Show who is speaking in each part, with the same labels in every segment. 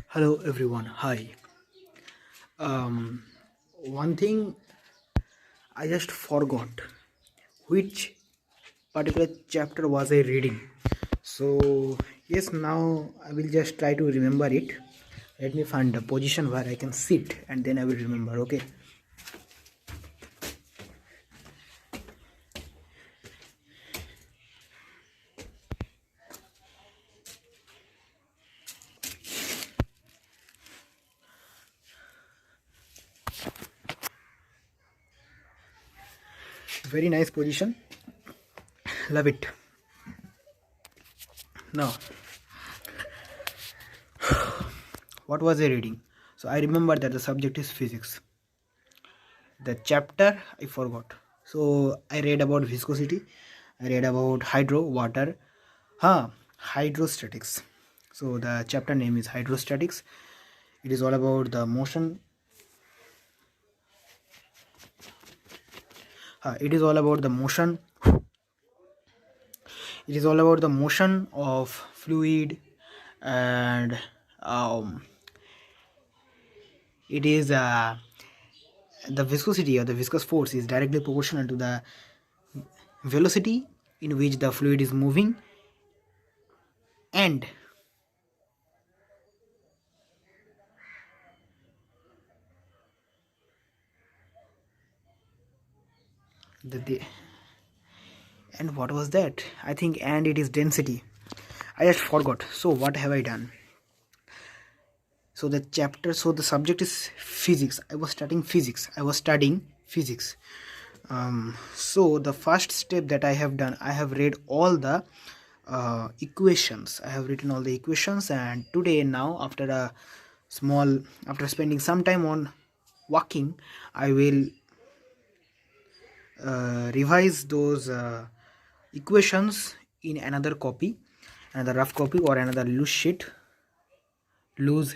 Speaker 1: Hello everyone. Hi. Um, One thing I just forgot which particular chapter was I reading. So yes, now I will just try to remember it. Let me find a position where I can sit and then I will remember. Okay. Very nice position. Love it. Now, what was I reading? So I remember that the subject is physics. The chapter I forgot. So I read about viscosity. I read about water. Hydrostatics. So the chapter name is hydrostatics. It is all about the motion. It is all about the motion. It is all about the motion of fluid, and it is the viscosity or the viscous force is directly proportional to the velocity in which the fluid is moving, and the and what was that? I think and it is density. I just forgot. So what have I done? So the subject is physics. I was studying physics. So the first step that I have done, I have read all the equations. I have written all the equations, and today, now, after spending some time on walking, I will revise those equations in another rough copy, or another loose sheet,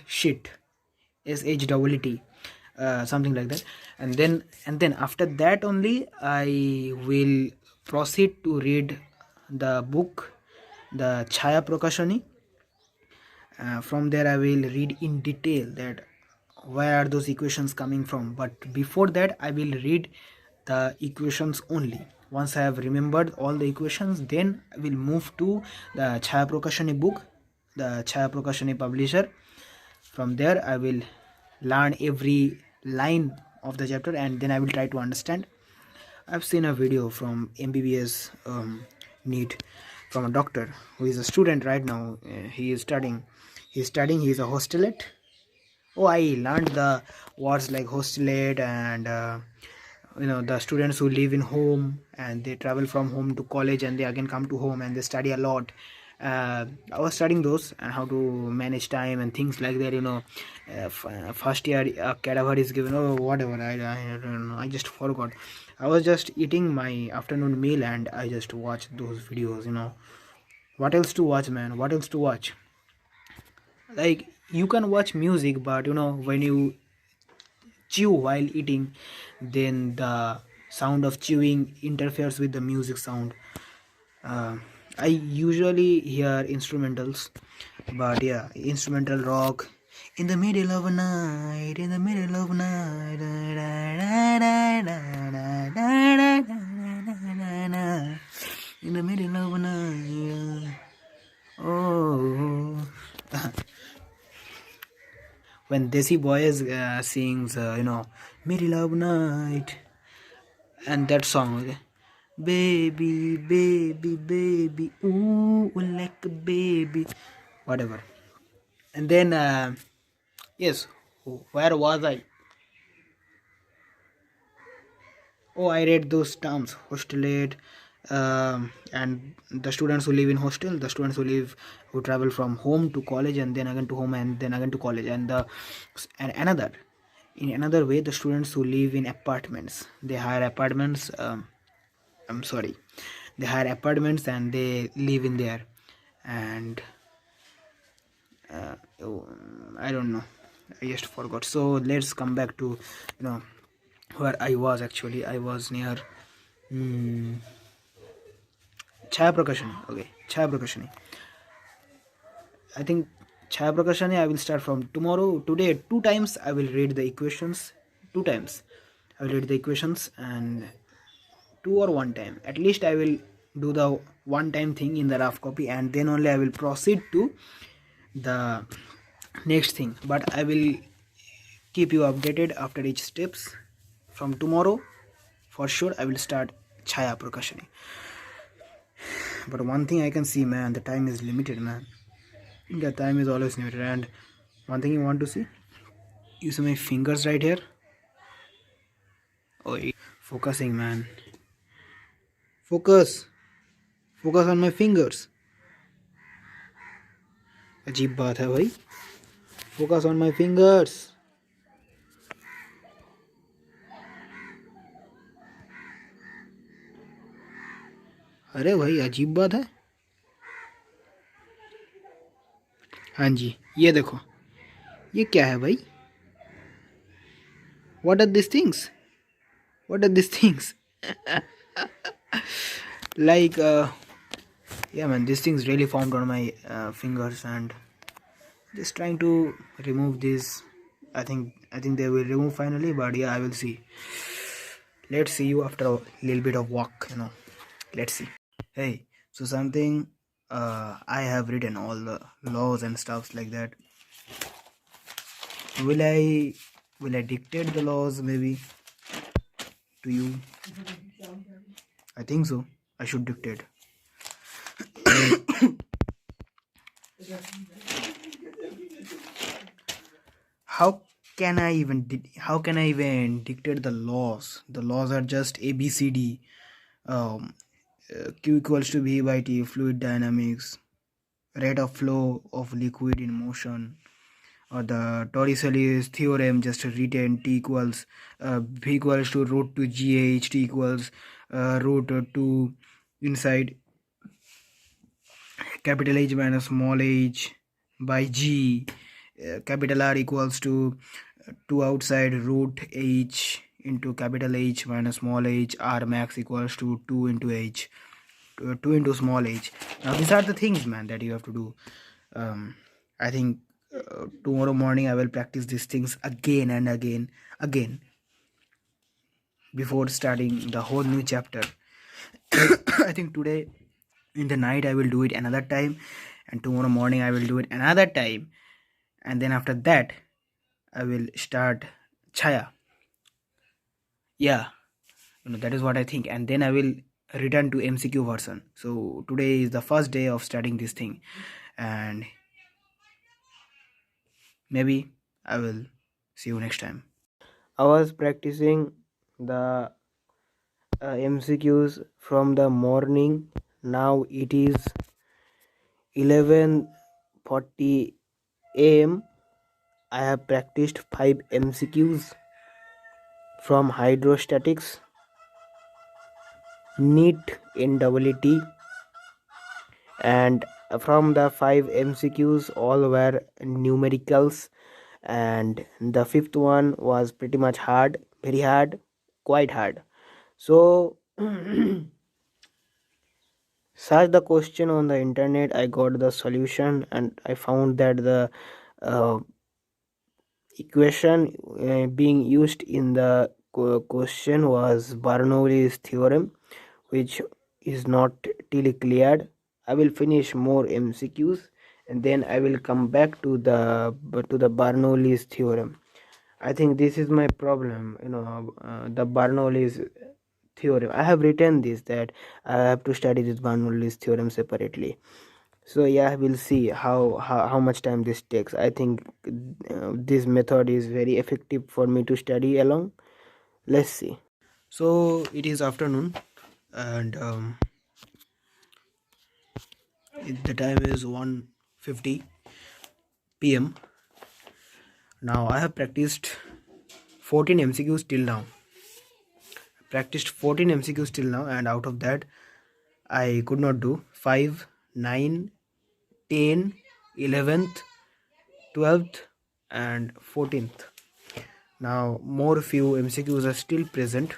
Speaker 1: SHEET, something like that. And then after that only I will proceed to read the book, the Chaya Prakashani. From there I will read in detail that where are those equations coming from, but before that I will read the equations only. Once I have remembered all the equations, then I will move to the Chaya Prakashani book, the Chaya Prakashani publisher. From there I will learn every line of the chapter, and then I will try to understand. I've seen a video from MBBS NEET, from a doctor who is a student right now. He is studying. He is a hostelate. Oh, I learned the words like hostelate, and the students who live in home and they travel from home to college and they again come to home and they study a lot. I was studying those and how to manage time and things like that. First year cadaver is given. Oh, whatever. I don't know. I just forgot. I was just eating my afternoon meal and I just watched those videos. What else to watch, man? What else to watch? Like, you can watch music, but when you chew while eating, then the sound of chewing interferes with the music sound. uh, I usually hear instrumentals, but yeah, instrumental rock. In the middle of a night, in the middle of a night, in the middle of a night, oh. When Desi Boys sings, middle of night, and that song, okay? Baby, baby, baby, ooh, like a baby, whatever. And then, yes, where was I? Oh, I read those terms, hostelate, and the students who live in hostel, the students who travel from home to college and then again to home and then again to college, and another, in another way, the students who live in apartments, they hire apartments. I'm sorry, they hire apartments and they live in there, and oh, I don't know, I just forgot. So let's come back to where I was. Actually, I was near Chaya Prakashani. Okay, Chaya Prakashani. I think Chaya Prakashani I will start from tomorrow. Today 2 times I will read the equations. 2 times I will read the equations, and 2 or 1 time at least I will do the one time thing in the rough copy, and then only I will proceed to the next thing. But I will keep you updated after each steps. From tomorrow for sure I will start Chaya Prakashani. But one thing I can see, man, the time is limited, man. The time is always limited. And one thing you want to see, you see my fingers right here. Oh, focusing, man. Focus on my fingers. अजीब बात है भाई. Focus on my fingers. अरे भाई अजीब बात है. हाँ जी, ये देखो, ये क्या है भाई? What are these things? What are these things? Like, yeah, man, these things really formed on my fingers, and just trying to remove this. I think they will remove finally, but yeah, I will see. Let's see you after a little bit of walk, Let's see. Hey, so something, I have written all the laws and stuffs like that. Will I dictate the laws maybe to you? I think so. I should dictate. How can I even dictate the laws? The laws are just ABCD. Q equals to V by T, fluid dynamics, rate of flow of liquid in motion, or the Torricelli's theorem just written. T equals V equals to root 2 GH, T equals root 2 inside capital H minus small h by G, capital R equals to 2 outside root H into capital H minus small h, R max equals to 2 into H, 2 into small h. Now these are the things, man, that you have to do. I think tomorrow morning I will practice these things again and again before starting the whole new chapter. I think today in the night I will do it another time, and tomorrow morning I will do it another time, and then after that I will start Chaya. Yeah, that is what I think, and then I will return to MCQ version. So today is the first day of starting this thing, and maybe I will see you next time. I was practicing the MCQs from the morning. Now it is 11:40 am. I have practiced 5 MCQs from hydrostatics, NEET NEET, and from the 5 MCQs all were numericals, and the fifth one was pretty much hard, very hard, quite hard. So search the question on the internet, I got the solution, and I found that the equation being used in the question was Bernoulli's theorem, which is not till cleared. I will finish more MCQs, and then I will come back to the Bernoulli's theorem. I think this is my problem, the Bernoulli's theorem. I have written this, that I have to study this Bernoulli's theorem separately. So yeah, we'll see how much time this takes. I think this method is very effective for me to study along. Let's see. So it is afternoon, and the time is 1:50 p.m. Now I have practiced 14 MCQs till now. And out of that I could not do 5, 9, 10, 11th, 12th and 14th. Now more few MCQs are still present.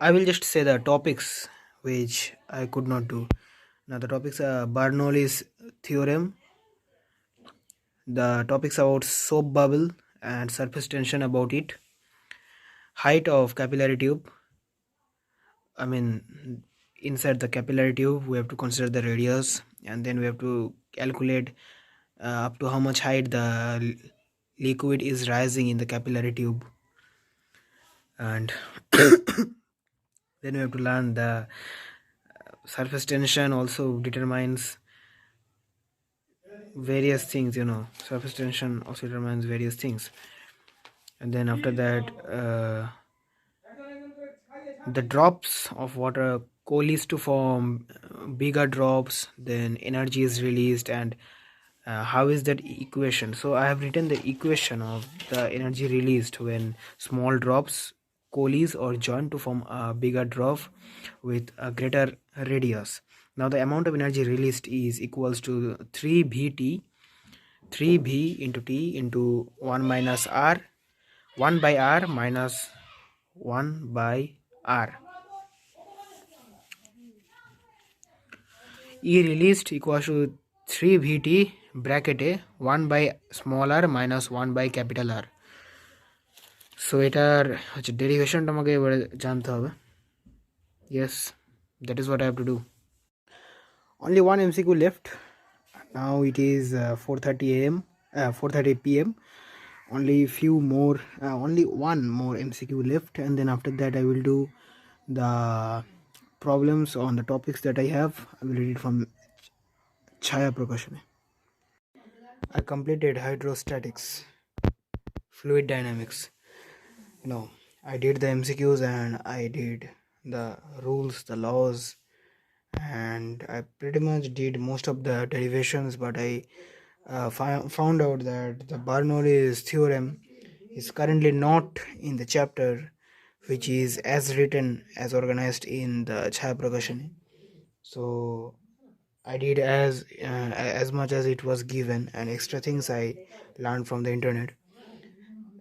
Speaker 1: I will just say the topics which I could not do. Now the topics are Bernoulli's theorem, the topics about soap bubble and surface tension about it, height of capillary tube. I mean, inside the capillary tube we have to consider the radius, and then we have to calculate up to how much height the liquid is rising in the capillary tube, and then we have to learn the surface tension also determines various things. Surface tension also determines various things. And then after that, the drops of water coalesce to form bigger drops, then energy is released. And how is that equation? So I have written the equation of the energy released when small drops coalesce or join to form a bigger drop with a greater radius. Now the amount of energy released is equals to 3 v into t into 1 minus r, 1 by r minus 1 by r. E released equals to 3 vt bracket a 1 by small r minus 1 by capital R. So এটার হচ্ছে ডেরিভেশনটা আমাকে এবারে জানতে হবে. Yes, that is what I have to do. Only one MCQ left. Now it is 4:30 a.m. 4:30 p.m. Only one more MCQ left, and then after that I will do the problems on the topics that I have. I will read it from Chaya Prakashane. I completed hydrostatics, fluid dynamics. I did the MCQs and I did the rules, the laws, and I pretty much did most of the derivations, but I found out that the Bernoulli's theorem is currently not in the chapter which is as written, as organized in the Chaya Prakashane. So I did as much as it was given, and extra things I learned from the internet,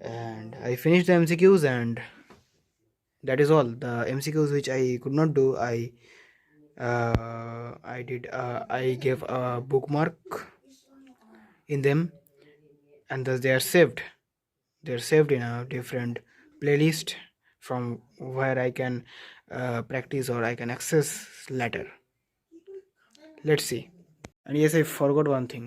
Speaker 1: and I finished the MCQs, and that is all. The MCQs which I could not do, I gave a bookmark in them, and thus they are saved. They're saved in a different playlist from where I can practice or I can access later. Let's see. And yes, I forgot one thing.